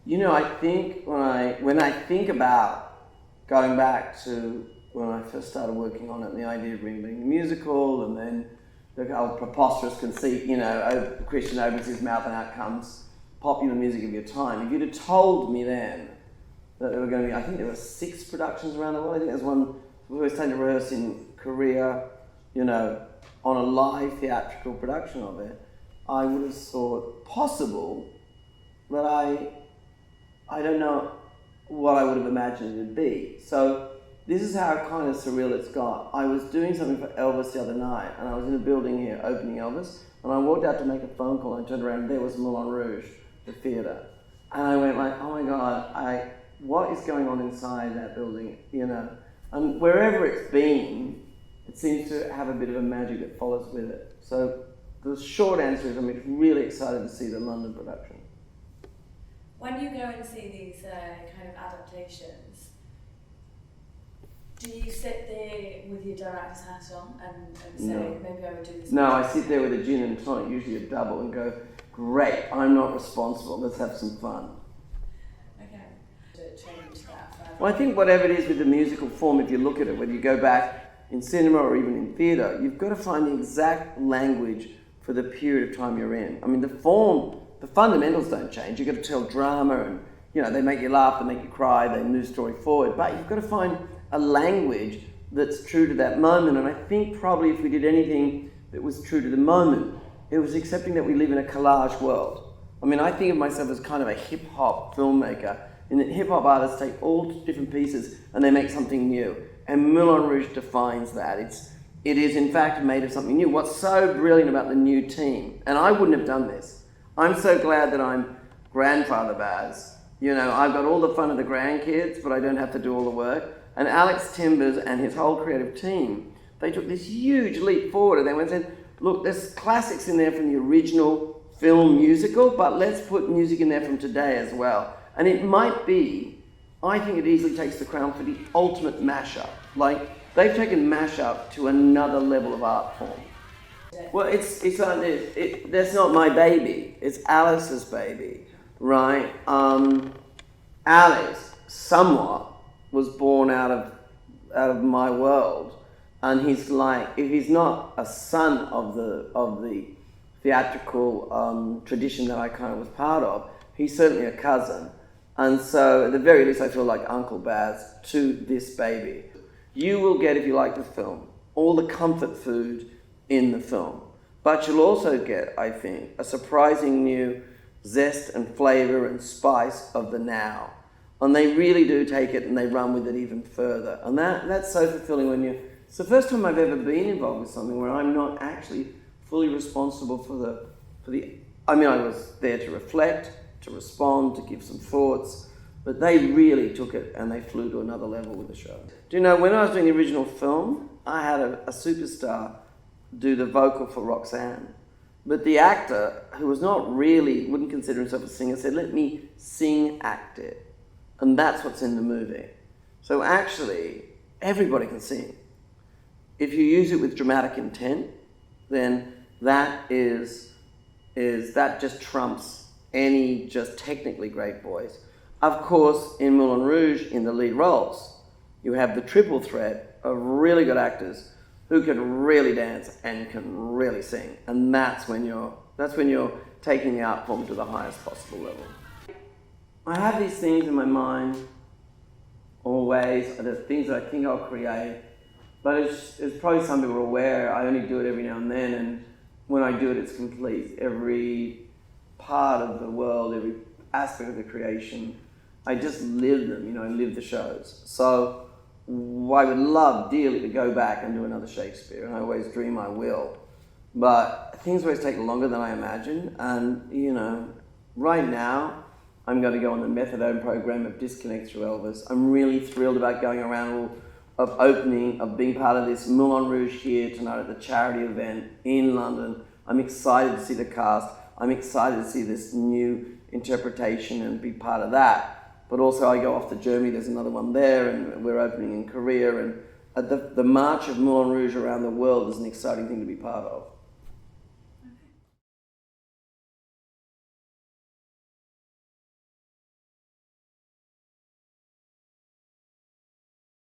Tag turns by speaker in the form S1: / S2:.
S1: You know, I think when I think about going back to when I first started working on it, and the idea of being a musical, and then the old preposterous conceit, you know, Christian opens his mouth and out comes popular music of your time. If you'd have told me then that there were going to be, I think there were 6 productions around the world. I think there's one we were starting to rehearse in Korea, you know, on a live theatrical production of it. I would have thought possible, but I don't know what I would have imagined it would be. So this is how kind of surreal it's got. I was doing something for Elvis the other night, and I was in a building here opening Elvis, and I walked out to make a phone call, and I turned around, and there was Moulin Rouge, the theatre. And I went like, oh my God, what is going on inside that building, you know? And wherever it's been, it seems to have a bit of a magic that follows with it. So the short answer is I'm really excited to see the London production.
S2: When you go and see these kind of adaptations, do you sit there with your director's hat on and say,
S1: No.
S2: maybe I would do this?
S1: No, I sit there with a gin and tonic, usually a double, and go, great, I'm not responsible, let's have some fun.
S2: Okay. To change that further.
S1: Well, I think whatever it is with the musical form, if you look at it, whether you go back in cinema or even in theatre, you've got to find the exact language for the period of time you're in. I mean, the form, the fundamentals don't change. You've got to tell drama and, you know, they make you laugh, they make you cry, they move story forward, but you've got to find a language that's true to that moment. And I think probably if we did anything that was true to the moment, it was accepting that we live in a collage world. I mean, I think of myself as kind of a hip-hop filmmaker, in that hip-hop artists take all different pieces and they make something new. And Moulin Rouge defines that. It is in fact made of something new. What's so brilliant about the new team, and I wouldn't have done this. I'm so glad that I'm grandfather Baz. You know, I've got all the fun of the grandkids, but I don't have to do all the work. And Alex Timbers and his whole creative team, they took this huge leap forward, and they went and said, look, there's classics in there from the original film musical, but let's put music in there from today as well. And it might be, I think it easily takes the crown for the ultimate mashup. Like, they've taken mashup to another level of art form. Well, it's like this. That's not my baby. It's Alice's baby, right? Alice, somewhat, was born out of my world, and he's like, if he's not a son of the theatrical tradition that I kind of was part of, he's certainly a cousin. And so, at the very least, I feel like Uncle Baz to this baby. You will get, if you like the film, all the comfort food in the film. But you'll also get, I think, a surprising new zest and flavour and spice of the now. And they really do take it and they run with it even further. And that's so fulfilling when it's the first time I've ever been involved with something where I'm not actually fully responsible for the I mean, I was there to reflect, to respond, to give some thoughts, but they really took it and they flew to another level with the show. Do you know, when I was doing the original film, I had a superstar do the vocal for Roxanne. But the actor, who was not really, wouldn't consider himself a singer, said, let me sing act it. And that's what's in the movie. So actually, everybody can sing. If you use it with dramatic intent, then that just trumps any just technically great voice. Of course, in Moulin Rouge, in the lead roles, you have the triple threat of really good actors who can really dance and can really sing. And that's when you're taking the art form to the highest possible level. I have these things in my mind always, the things that I think I'll create, but it's probably some people are aware, I only do it every now and then, and when I do it, it's complete. Every part of the world, every aspect of the creation, I just live them, you know, I live the shows. So I would love dearly to go back and do another Shakespeare, and I always dream I will. But things always take longer than I imagine, and, you know, right now, I'm going to go on the methadone program of Disconnect through Elvis. I'm really thrilled about going around, of being part of this Moulin Rouge here tonight at the charity event in London. I'm excited to see the cast. I'm excited to see this new interpretation and be part of that. But also I go off to Germany, there's another one there, and we're opening in Korea. And the march of Moulin Rouge around the world is an exciting thing to be part of.